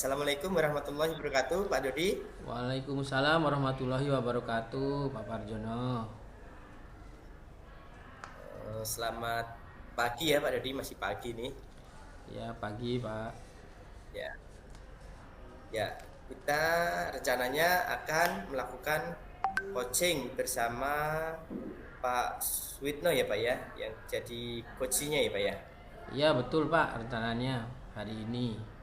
Assalamualaikum warahmatullahi wabarakatuh, Pak Dodi. Waalaikumsalam warahmatullahi wabarakatuh, Pak Parjono. Selamat pagi ya, Pak Dodi. Masih pagi nih. Ya, pagi, Pak. Ya, ya. Kita rencananya akan melakukan coaching bersama Pak Sweetno ya, Pak ya, yang jadi coachnya ya, Pak ya. Ya, betul, Pak, rencananya hari ini.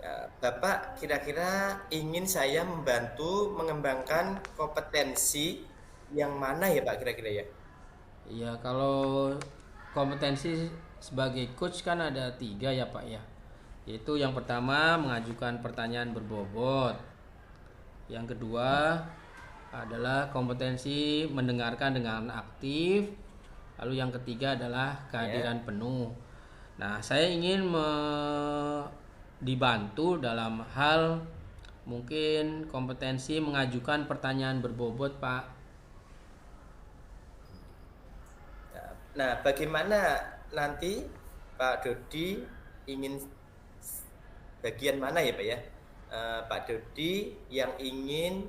Ya, Bapak kira-kira ingin saya membantu mengembangkan kompetensi yang mana ya, Pak kira-kira ya? Ya, kalau kompetensi sebagai coach kan ada tiga ya, Pak ya. Yaitu yang pertama mengajukan pertanyaan berbobot. Yang kedua adalah kompetensi mendengarkan dengan aktif. Lalu yang ketiga adalah Ya. kehadiran penuh. Nah, saya ingin dibantu dalam hal mungkin kompetensi mengajukan pertanyaan berbobot, Pak. Nah, bagaimana nanti Pak Dodi ingin bagian mana ya Pak ya? Pak Dodi yang ingin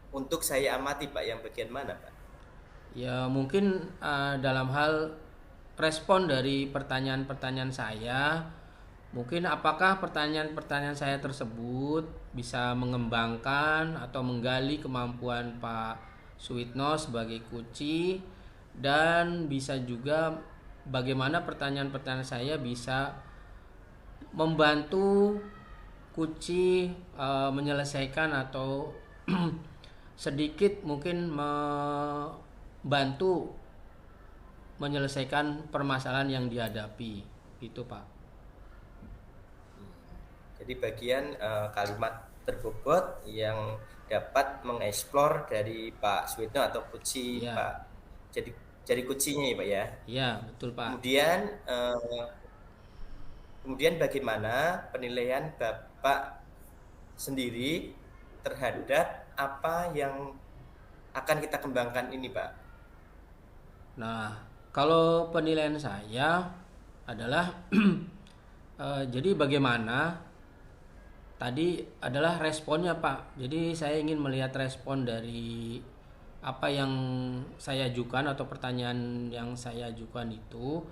untuk saya amati Pak, yang bagian mana Pak? Ya, mungkin dalam hal respon dari pertanyaan-pertanyaan saya, mungkin apakah pertanyaan-pertanyaan saya tersebut bisa mengembangkan atau menggali kemampuan Pak Suwitno sebagai kuci, dan bisa juga bagaimana pertanyaan-pertanyaan saya bisa membantu kuci menyelesaikan atau sedikit mungkin membantu menyelesaikan permasalahan yang dihadapi. Itu, Pak. Jadi bagian kalimat berbobot yang dapat mengeksplor dari Pak Sweetno atau Kuci Iya. Pak, jadi kucinya ya Pak ya. Iya, betul, Pak. Kemudian kemudian bagaimana penilaian Bapak sendiri terhadap apa yang akan kita kembangkan ini, Pak? Nah, kalau penilaian saya adalah jadi bagaimana tadi adalah responnya, Pak. Jadi saya ingin melihat respon dari apa yang saya ajukan atau pertanyaan yang saya ajukan itu,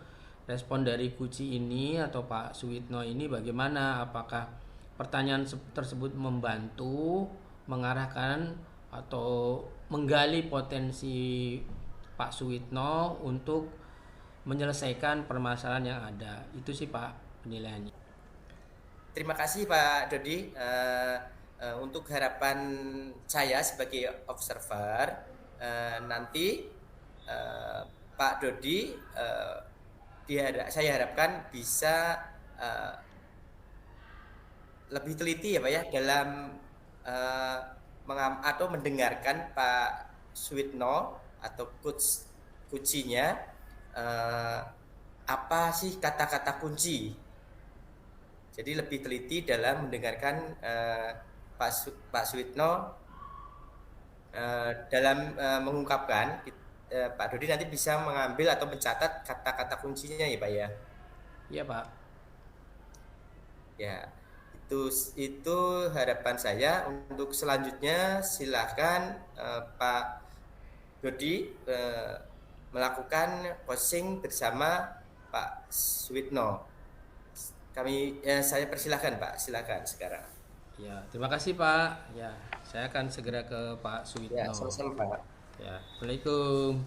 respon dari Kuci ini atau Pak Suwitno ini bagaimana, apakah pertanyaan tersebut membantu mengarahkan atau menggali potensi Pak Suwitno untuk menyelesaikan permasalahan yang ada. Itu sih, Pak, penilaiannya. Terima kasih Pak Dodi. Untuk harapan saya sebagai observer, nanti eh, Pak Dodi, saya harapkan bisa eh, lebih teliti ya Pak ya dalam eh, atau mendengarkan Pak Sweetno atau kuncinya, eh, apa sih kata-kata kunci. Jadi lebih teliti dalam mendengarkan Pak Sweetno dalam mengungkapkan. Pak Dodi nanti bisa mengambil atau mencatat kata-kata kuncinya ya Pak ya. Iya, Pak. Ya, itu harapan saya. Untuk selanjutnya silahkan Pak Dodi melakukan posting bersama Pak Sweetno. Saya persilahkan Pak, silakan sekarang. Ya, terima kasih, Pak. Ya, saya akan segera ke Pak Ya, Suwitno. sama-sama Pak. Ya, Assalamualaikum.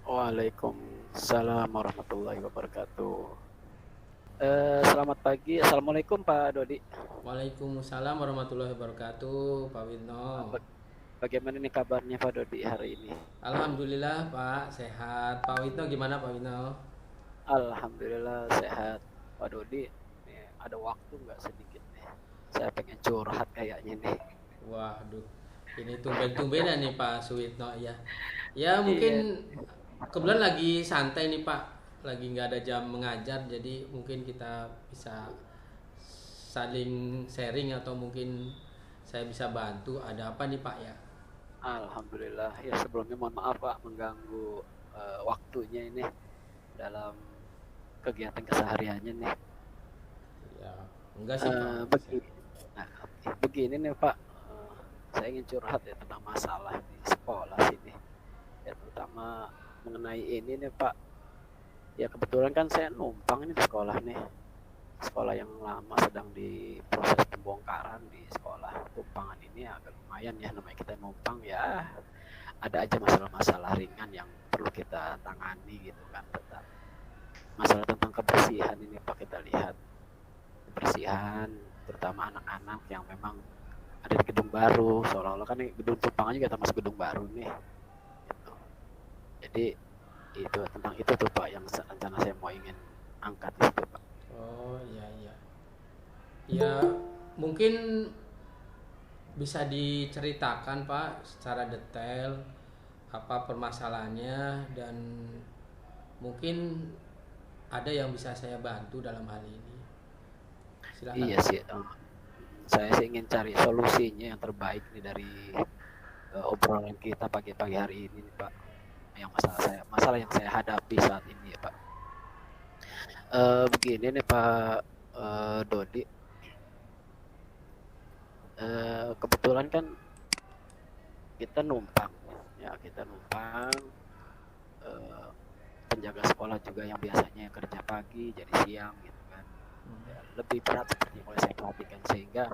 Waalaikumsalam warahmatullahi wabarakatuh. Selamat pagi. Assalamualaikum Pak Dodi. Waalaikumsalam warahmatullahi wabarakatuh, Pak Ah, Witno. Bagaimana nih kabarnya Pak Dodi hari ini? Alhamdulillah, Pak, sehat. Pak Witno gimana, Pak Witno? Alhamdulillah sehat Pak Dodi. Nih, ada waktu nggak sedikit nih? Saya pengen curhat kayaknya nih. Waduh, ini tumben-tumbenan nih Pak Suwitno ya. Ya mungkin Iya, kebetulan lagi santai nih Pak, lagi nggak ada jam mengajar, jadi mungkin kita bisa saling sharing atau mungkin saya bisa bantu. Ada apa nih Pak ya? Alhamdulillah. Ya sebelumnya mohon maaf Pak mengganggu waktunya ini dalam kegiatan kesehariannya nih. Ya, enggak sih Pak. Begini, nah, begini nih Pak, saya ingin curhat ya tentang masalah di sekolah sini. Ya terutama mengenai ini nih Pak. Ya kebetulan kan saya numpang ini di sekolah nih. Sekolah yang lama sedang di proses pembongkaran di sekolah. Tumpangan ini agak lumayan ya, namanya kita numpang ya. Ada aja masalah-masalah ringan yang perlu kita tangani gitu kan. Tetap masalah tentang kebersihan ini Pak, kita lihat kebersihan terutama anak-anak yang memang ada di gedung baru, seolah-olah kan ini gedung tumpangan juga termasuk gedung baru nih gitu. Jadi itu tentang itu tuh Pak yang rencana saya mau ingin angkat itu Pak. Oh iya iya. Ya mungkin bisa diceritakan Pak secara detail apa permasalahannya, dan mungkin ada yang bisa saya bantu dalam hal ini. Silakan. Iya sih, saya sih ingin cari solusinya yang terbaik nih dari obrolan kita pagi-pagi hari ini nih Pak. Yang masalah yang saya hadapi saat ini ya Pak. Begini nih Pak Dodi. Kebetulan kan kita numpang eh, penjaga sekolah juga yang biasanya kerja pagi jadi siang gitu kan. Ya, lebih berat seperti yang saya perhatikan, sehingga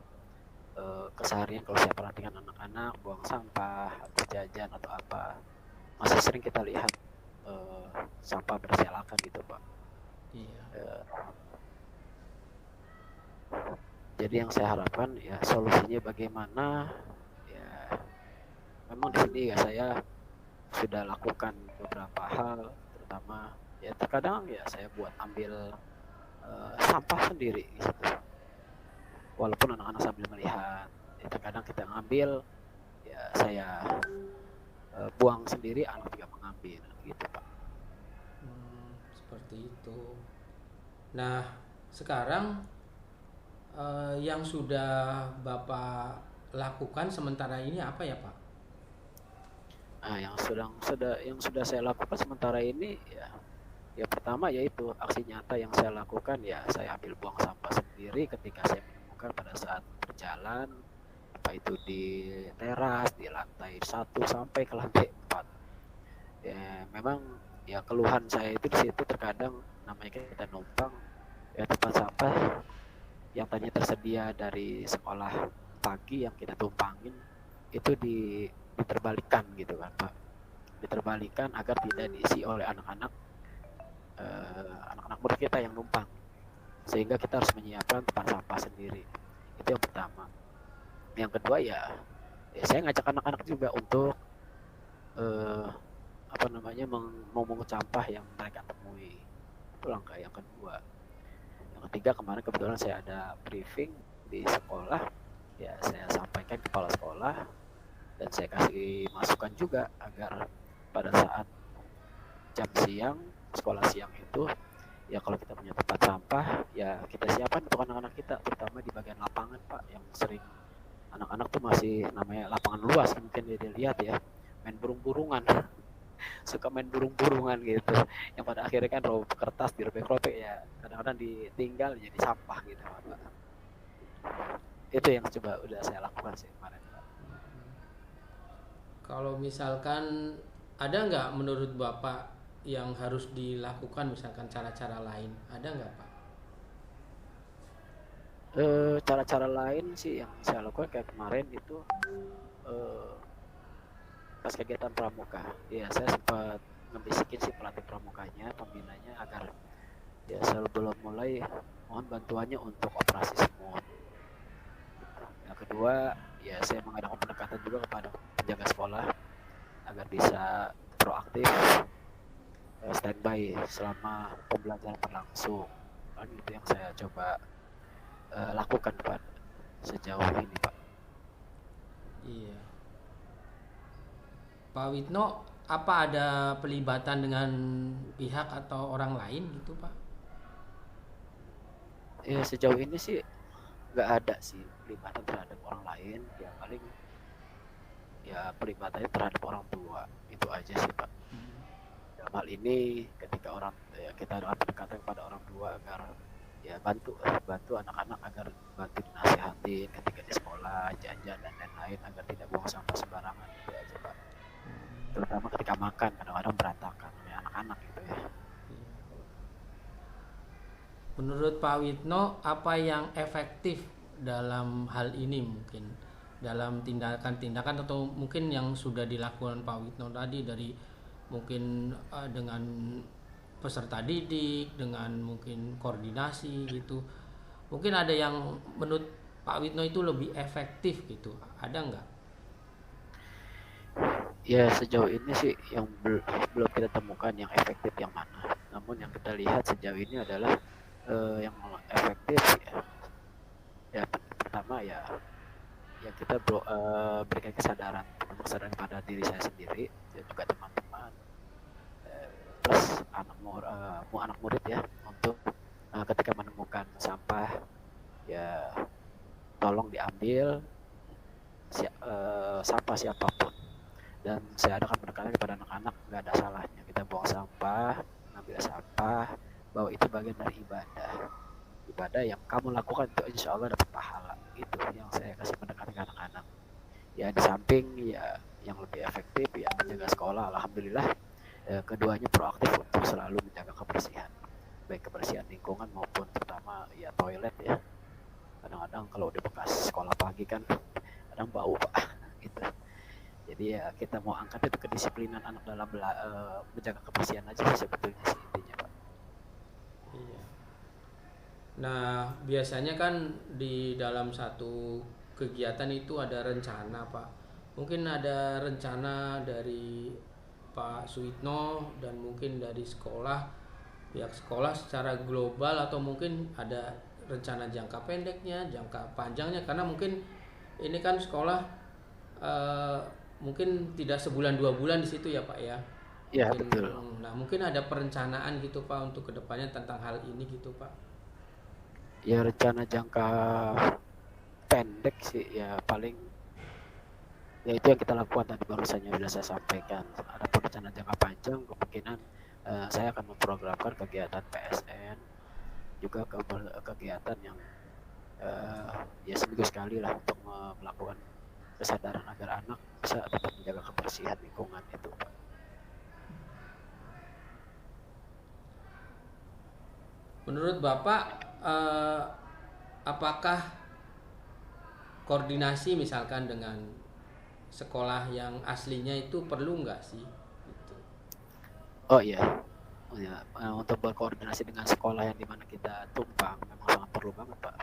keseharian kalau saya perhatikan anak-anak buang sampah atau jajan atau apa masih sering kita lihat sampah berserakan gitu Pak. Iya. Jadi yang saya harapkan ya solusinya bagaimana ya, memang di sini ya saya sudah lakukan beberapa hal, terutama ya terkadang ya saya buat ambil sampah sendiri gitu. Walaupun anak-anak sambil melihat, ya terkadang kita ngambil ya saya buang sendiri, anak juga mengambil gitu Pak. Seperti itu. Nah sekarang yang sudah Bapak lakukan sementara ini apa ya Pak? Nah, yang sudah saya lakukan sementara ini ya pertama yaitu aksi nyata yang saya lakukan, ya saya ambil buang sampah sendiri ketika saya menemukan pada saat berjalan, apa itu di teras, di lantai 1 sampai ke lantai 4. Ya memang ya keluhan saya itu di situ terkadang namanya kita numpang ya tempat sampah yang tadinya tersedia dari sekolah pagi yang kita tumpangin itu diterbalikan gitu kan Pak, diterbalikan agar tidak diisi oleh anak-anak anak-anak murid kita yang numpang, sehingga kita harus menyiapkan tempat sampah sendiri. Itu yang pertama. Yang kedua ya saya ngajak anak-anak juga untuk memungut sampah yang mereka temui. Itu langkah yang kedua. Yang ketiga, kemarin kebetulan saya ada briefing di sekolah, ya saya sampaikan ke kepala sekolah dan saya kasih masukan juga agar pada saat jam siang, sekolah siang itu ya kalau kita punya tempat sampah ya kita siapkan untuk anak-anak kita, terutama di bagian lapangan Pak, yang sering anak-anak tuh masih namanya lapangan luas, mungkin dia lihat ya, main burung-burungan suka main burung-burungan gitu, yang pada akhirnya kan kertas dirobek-robek ya, kadang-kadang ditinggal jadi sampah gitu Pak. Itu yang coba udah saya lakukan sih kemarin Pak. Kalau misalkan ada nggak menurut Bapak yang harus dilakukan, misalkan cara-cara lain, ada nggak Pak? Cara-cara lain sih yang saya lakukan kayak kemarin itu pas kegiatan pramuka, ya saya sempat ngebisikin si pelatih pramukanya, pembinanya, agar ya sebelum mulai mohon bantuannya untuk operasi semut. Yang kedua ya saya mengadakan pendekatan juga kepada penjaga sekolah agar bisa proaktif standby selama pembelajaran berlangsung. Dan itu yang saya coba lakukan Pak sejauh ini Pak. Iya. Pak Witno, apa ada pelibatan dengan pihak atau orang lain gitu Pak? Ya sejauh ini sih nggak ada sih pelibatan terhadap orang lain, ya paling ya pelibatannya terhadap orang tua, itu aja sih Pak. dalam hal ini ketika orang ya, kita dalam pendekatan kepada orang tua agar ya bantu anak-anak agar bantu dinasihatin ketika di sekolah jajan dan lain-lain agar tidak buang sampah sembarangan gitu aja Pak, terutama ketika makan kadang-kadang berantakan ya anak-anak gitu ya. Menurut Pak Witno, apa yang efektif dalam hal ini mungkin dalam tindakan-tindakan atau mungkin yang sudah dilakukan Pak Witno tadi dari mungkin dengan peserta didik, dengan mungkin koordinasi gitu. Mungkin ada yang menurut Pak Witno itu lebih efektif gitu. Ada nggak? Ya sejauh ini sih yang belum kita temukan yang efektif yang mana. Namun yang kita lihat sejauh ini adalah yang efektif ya pertama ya kita berikan kesadaran pada diri saya sendiri dan juga teman-teman plus anak murid ya untuk ketika menemukan sampah ya tolong diambil sampah siapapun, dan saya akan menekankan kepada anak-anak nggak ada salahnya kita buang sampah, ngambil sampah, bahwa itu bagian dari ibadah yang kamu lakukan itu insya Allah dapat pahala. Itu yang saya kasih pendekatan ke anak-anak ya. Di samping ya yang lebih efektif ya menjaga sekolah, alhamdulillah keduanya proaktif untuk selalu menjaga kebersihan, baik kebersihan lingkungan maupun terutama ya toilet ya. Kadang-kadang kalau udah bekas sekolah pagi kan kadang bau Pak gitu. Jadi ya kita mau angkat itu kedisiplinan anak dalam menjaga kebersihan aja sebetulnya sih intinya Pak. Iya. Nah, biasanya kan di dalam satu kegiatan itu ada rencana, Pak. Mungkin ada rencana dari Pak Suitno dan mungkin dari sekolah, pihak sekolah secara global, atau mungkin ada rencana jangka pendeknya, jangka panjangnya, karena mungkin ini kan sekolah mungkin tidak sebulan 2 bulan di situ ya Pak ya. Iya Mungkin, betul. nah mungkin ada perencanaan gitu Pak untuk kedepannya tentang hal ini gitu Pak. Ya rencana jangka pendek sih ya paling ya itu yang kita lakukan tadi barusannya sudah saya sampaikan. Ada rencana jangka panjang kemungkinan saya akan memprogramkan kegiatan PSN juga kegiatan yang ya seminggu sekali lah untuk melakukan kesadaran agar anak bisa tetap menjaga kebersihan lingkungan itu Pak. Menurut Bapak apakah koordinasi misalkan dengan sekolah yang aslinya itu perlu nggak sih? Gitu. Oh iya, untuk berkoordinasi dengan sekolah yang dimana kita tumpang memang sangat perlu banget Pak.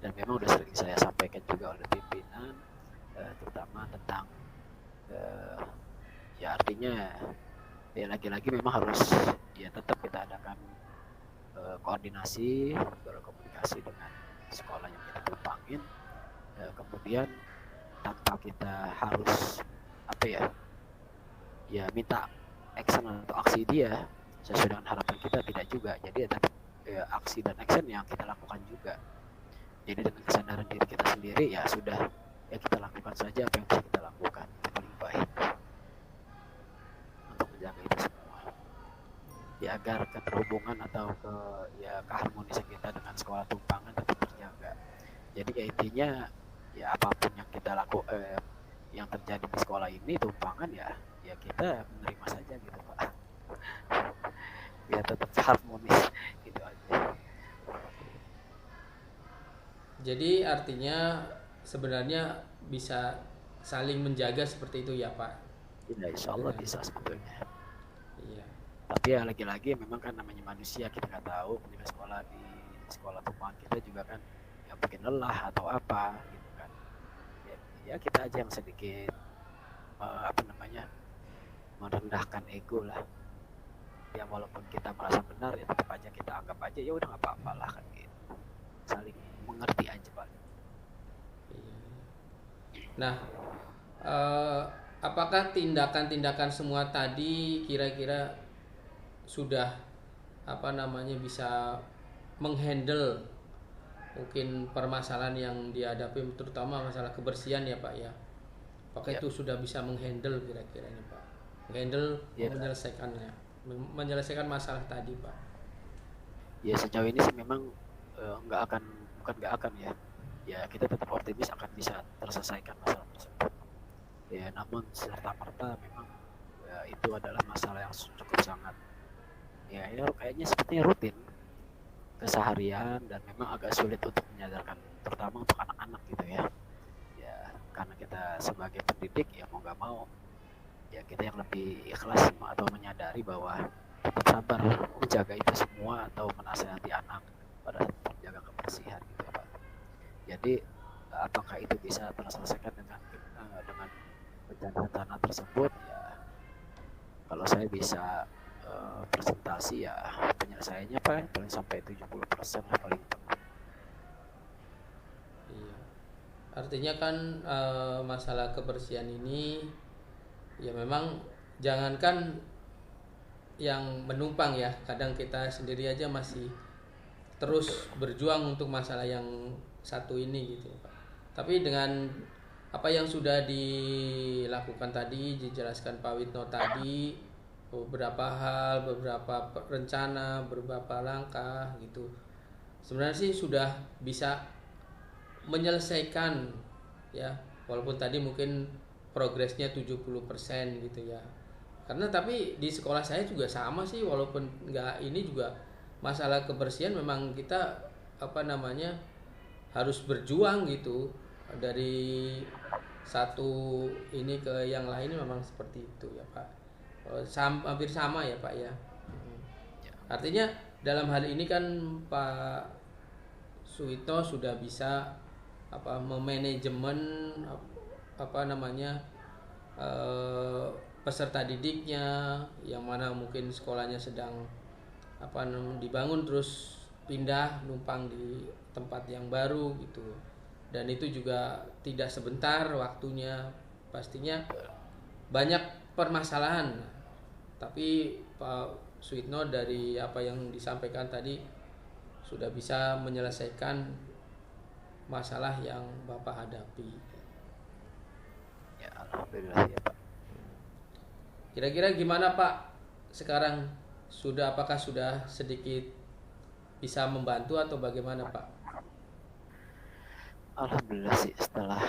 Dan memang udah sering saya sampaikan juga oleh pimpinan, terutama tentang ya artinya ya lagi-lagi memang harus ya tetap kita adakan koordinasi, berkomunikasi dengan sekolah yang kita tumpangin, kemudian tanpa kita harus apa ya minta action atau aksi dia sesuai dengan harapan kita, tidak juga. Jadi ya tetap aksi dan action yang kita lakukan juga. Jadi dengan kesadaran diri kita sendiri ya sudah ya kita lakukan saja apa yang bisa kita lakukan, itu paling baik untuk menjaga itu semua. Ya agar keterhubungan atau keharmonisan kita dengan sekolah tumpangan tetap terjaga. Jadi ya intinya ya apapun yang kita lakukan yang terjadi di sekolah ini tumpangan ya kita menerima saja gitu Pak. Biar tetap harmonis gitu aja. Jadi artinya sebenarnya bisa saling menjaga seperti itu ya Pak. Ya insya Allah bisa sebetulnya. Iya. Tapi ya lagi-lagi memang kan namanya manusia, kita nggak tahu penjaga sekolah di sekolah tumpangan kita juga kan ya mungkin lelah atau apa gitu kan. Ya kita aja yang sedikit merendahkan ego lah. Ya walaupun kita merasa benar ya tetap aja kita anggap aja ya udah nggak apa-apa lah kan gitu. Saling mengerti aja Pak. Nah, apakah tindakan-tindakan semua tadi kira-kira sudah bisa menghandle mungkin permasalahan yang dihadapi, terutama masalah kebersihan ya Pak ya? Apakah itu sudah bisa menghandle kira-kira ini Pak? Menghandle menyelesaikannya? menyelesaikan masalah tadi Pak. Ya sejauh ini sih memang nggak akan, bukan nggak akan ya. Ya kita tetap optimis akan bisa terselesaikan masalah tersebut. Ya namun serta merta memang ya, itu adalah masalah yang cukup sangat ya, ya kayaknya sepertinya rutin keseharian dan memang agak sulit untuk menyadarkan, terutama untuk anak-anak gitu ya. Ya karena kita sebagai pendidik ya mau nggak mau ya kita yang lebih ikhlas atau menyadari bahwa tetap sabar menjaga itu semua atau menasihati anak pada saat menjaga kebersihan gitu ya Pak. Jadi apakah itu bisa terselesaikan dengan rencana tersebut ya, kalau saya bisa presentasi ya penyelesaiannya paling sampai 70% lah paling tengah. Iya. Artinya kan masalah kebersihan ini ya memang jangankan yang menumpang ya, kadang kita sendiri aja masih terus berjuang untuk masalah yang satu ini gitu Pak. Tapi dengan apa yang sudah dilakukan tadi, dijelaskan Pak Witno tadi, beberapa hal, beberapa rencana, beberapa langkah gitu, sebenarnya sih sudah bisa menyelesaikan ya, walaupun tadi mungkin progresnya 70% gitu ya. Karena tapi di sekolah saya juga sama sih, walaupun nggak ini juga masalah kebersihan memang kita apa namanya harus berjuang gitu, dari satu ini ke yang lain memang seperti itu ya Pak. Hampir sama ya Pak ya. Artinya dalam hal ini kan Pak Suwito sudah bisa apa memanajemen apa namanya peserta didiknya, yang mana mungkin sekolahnya sedang apa dibangun terus pindah numpang di tempat yang baru gitu, dan itu juga tidak sebentar waktunya, pastinya banyak permasalahan. Tapi Pak Suwitno dari apa yang disampaikan tadi sudah bisa menyelesaikan masalah yang Bapak hadapi. Ya alhamdulillah ya Pak. Kira-kira gimana Pak sekarang, apakah sudah sedikit bisa membantu atau bagaimana Pak? Alhamdulillah sih setelah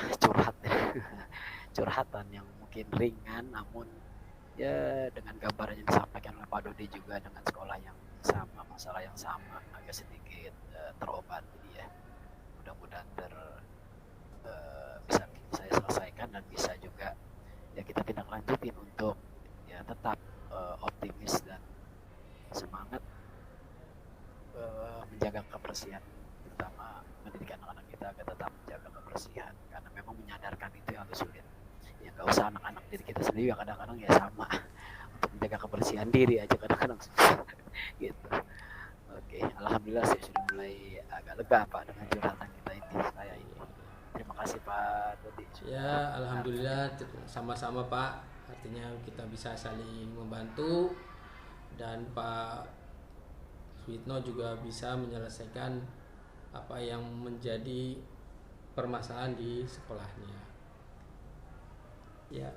curhatan yang mungkin ringan namun ya dengan gambaran yang disampaikan oleh Pak Dodi juga dengan sekolah yang sama, masalah yang sama, agak sedikit terobati ya. Mudah-mudahan bisa saya selesaikan dan bisa juga ya kita tindak lanjutin untuk ya tetap optimis dan semangat menjaga kebersihan, terutama mendidik anak-anak kita agar tetap menjaga kebersihan, karena memang menyadarkan itu yang agak sulit. Ya nggak usah anak-anak diri kita sendiri, kadang-kadang ya sama untuk menjaga kebersihan diri aja kadang-kadang susah gitu. Oke, alhamdulillah saya sudah mulai agak lega Pak dengan curhatan kita ini, saya ini. Terima kasih Pak Dodi. Ya alhamdulillah sama-sama Pak, artinya kita bisa saling membantu dan Pak Suwitno juga bisa menyelesaikan apa yang menjadi permasalahan di sekolahnya. Ya,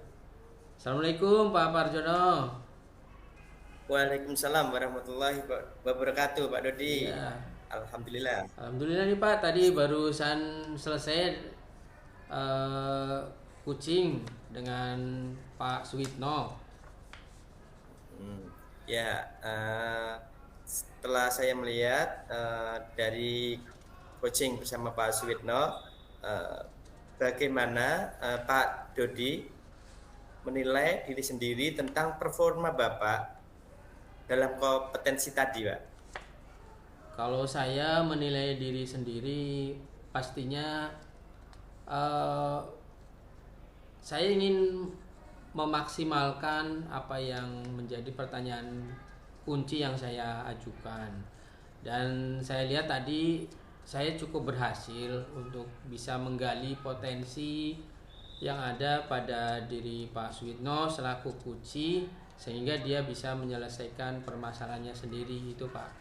assalamualaikum Pak Parjono. Waalaikumsalam warahmatullahi wabarakatuh Pak Dodi. Ya, Alhamdulillah. alhamdulillah nih Pak, tadi barusan selesai coaching dengan Pak Suwitno. Ya, setelah saya melihat dari coaching bersama Pak Suwitno, bagaimana Pak Dodi menilai diri sendiri tentang performa Bapak dalam kompetensi tadi, Pak? Kalau saya menilai diri sendiri, pastinya saya ingin memaksimalkan apa yang menjadi pertanyaan kunci yang saya ajukan, dan saya lihat tadi saya cukup berhasil untuk bisa menggali potensi yang ada pada diri Pak Suwitno selaku kunci, sehingga dia bisa menyelesaikan permasalahannya sendiri itu Pak.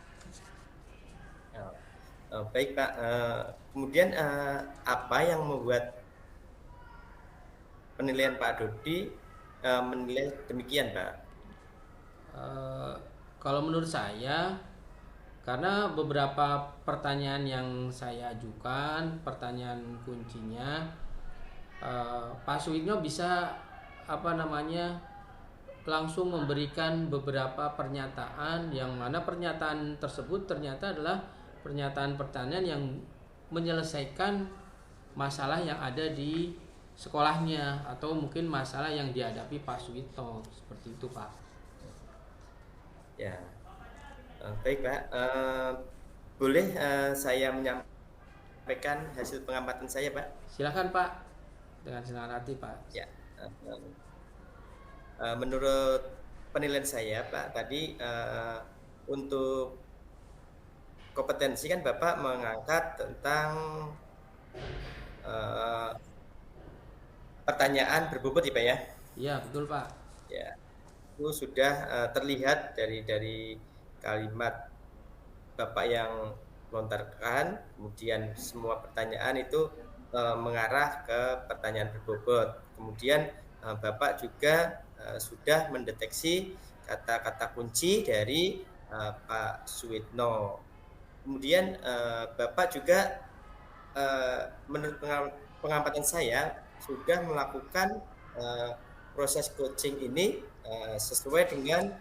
Baik Pak, kemudian apa yang membuat penilaian Pak Dodi menilai demikian Pak? Kalau menurut saya, karena beberapa pertanyaan yang saya ajukan, pertanyaan kuncinya, Pak Suwitno bisa apa namanya langsung memberikan beberapa pernyataan yang mana pernyataan tersebut ternyata adalah pernyataan pertanyaan yang menyelesaikan masalah yang ada di sekolahnya atau mungkin masalah yang dihadapi Pak Suwitno, seperti itu Pak. Ya, baik Pak. Boleh saya menyampaikan hasil pengamatan saya Pak? Silakan Pak, dengan senang hati Pak. Ya, menurut penilaian saya Pak tadi untuk kompetensi kan Bapak mengangkat tentang pertanyaan berbobot ya Pak ya? Iya betul Pak. Ya, itu sudah terlihat dari kalimat Bapak yang lontarkan, kemudian semua pertanyaan itu mengarah ke pertanyaan berbobot. Kemudian Bapak juga sudah mendeteksi kata-kata kunci dari Pak Suwitno. Kemudian Bapak juga menurut pengamatan saya sudah melakukan proses coaching ini sesuai dengan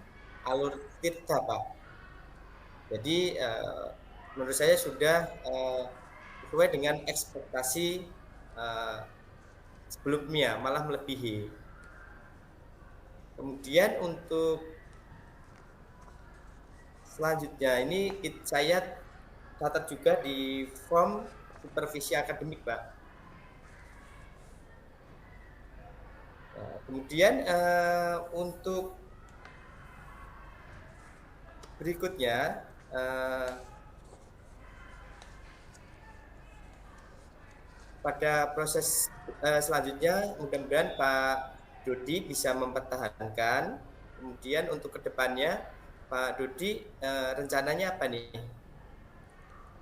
alur tirta Pak. Jadi menurut saya sudah sesuai dengan ekspektasi sebelumnya, malah melebihi. Kemudian untuk selanjutnya ini saya catat juga di form supervisi akademik Pak. Nah, kemudian untuk berikutnya pada proses selanjutnya mudah-mudahan Pak Dodi bisa mempertahankan. Kemudian untuk kedepannya Pak Dodi rencananya apa nih?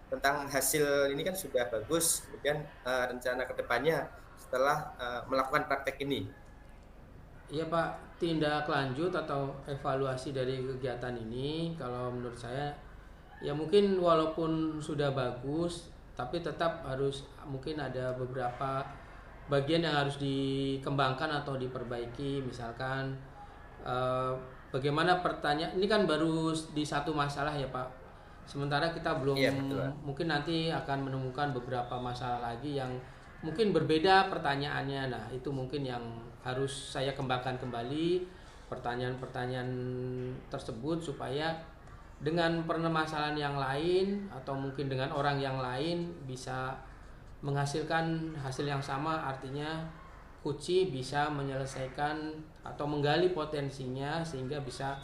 Tentang hasil ini kan sudah bagus, kemudian rencana kedepannya setelah melakukan praktek ini. Iya Pak, tindak lanjut atau evaluasi dari kegiatan ini kalau menurut saya ya mungkin walaupun sudah bagus tapi tetap harus mungkin ada beberapa bagian yang harus dikembangkan atau diperbaiki, misalkan bagaimana pertanyaan ini kan baru di satu masalah ya Pak. Sementara kita belum Iya, betul. mungkin nanti akan menemukan beberapa masalah lagi yang mungkin berbeda pertanyaannya. Nah, itu mungkin yang harus saya kembangkan kembali pertanyaan-pertanyaan tersebut supaya dengan permasalahan yang lain atau mungkin dengan orang yang lain bisa menghasilkan hasil yang sama, artinya Kuci bisa menyelesaikan atau menggali potensinya sehingga bisa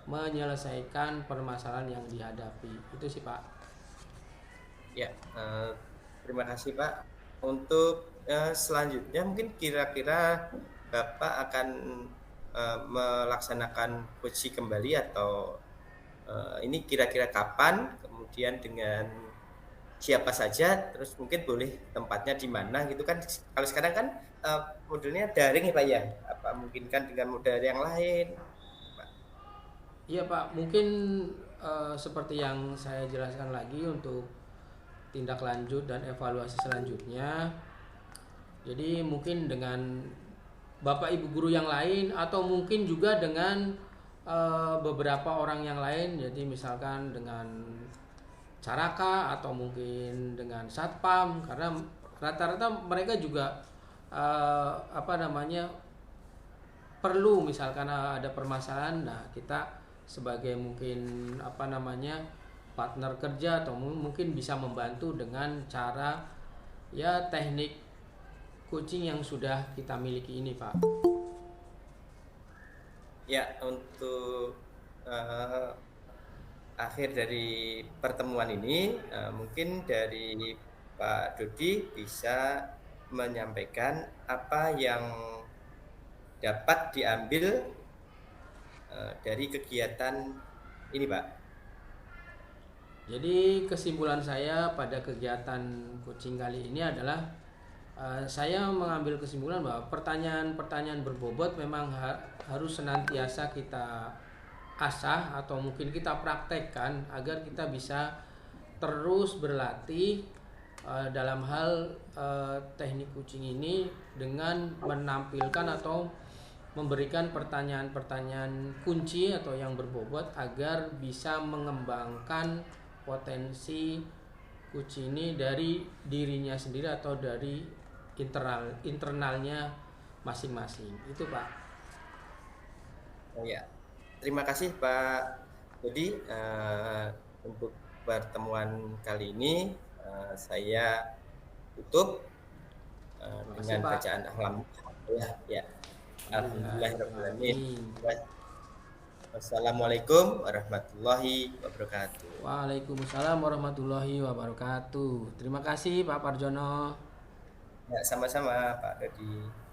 menyelesaikan permasalahan yang dihadapi. Itu sih Pak. Ya, terima kasih Pak. Untuk selanjutnya mungkin kira-kira Bapak akan melaksanakan coaching kembali atau ini kira-kira kapan, kemudian dengan siapa saja, terus mungkin boleh tempatnya di mana gitu kan. Kalau sekarang kan modelnya daring ya Pak ya, apa mungkin kan dengan model yang lain Pak? Iya Pak, mungkin seperti yang saya jelaskan lagi untuk tindak lanjut dan evaluasi selanjutnya. Jadi mungkin dengan Bapak Ibu guru yang lain atau mungkin juga dengan beberapa orang yang lain. Jadi misalkan dengan Caraka atau mungkin dengan Satpam, karena rata-rata mereka juga perlu misalkan ada permasalahan. Nah, kita sebagai mungkin partner kerja atau mungkin bisa membantu dengan cara ya teknik coaching yang sudah kita miliki ini Pak. Ya, untuk akhir dari pertemuan ini mungkin dari Pak Dodi bisa menyampaikan apa yang dapat diambil dari kegiatan ini Pak. Jadi kesimpulan saya pada kegiatan coaching kali ini adalah saya mengambil kesimpulan bahwa pertanyaan-pertanyaan berbobot memang harus senantiasa kita asah atau mungkin kita praktekkan agar kita bisa terus berlatih dalam hal teknik coaching ini dengan menampilkan atau memberikan pertanyaan-pertanyaan kunci atau yang berbobot agar bisa mengembangkan potensi coach ini dari dirinya sendiri atau dari internalnya masing-masing. Itu Pak. Oh ya, terima kasih Pak Dodi untuk pertemuan kali ini. Saya tutup dengan Pak. bacaan alhamdulillah ya. Alhamdulillahirrahmanirrahim. Wassalamualaikum warahmatullahi wabarakatuh. Waalaikumsalam warahmatullahi wabarakatuh. Terima kasih Pak Parjono. Ya, sama-sama Pak Dodi.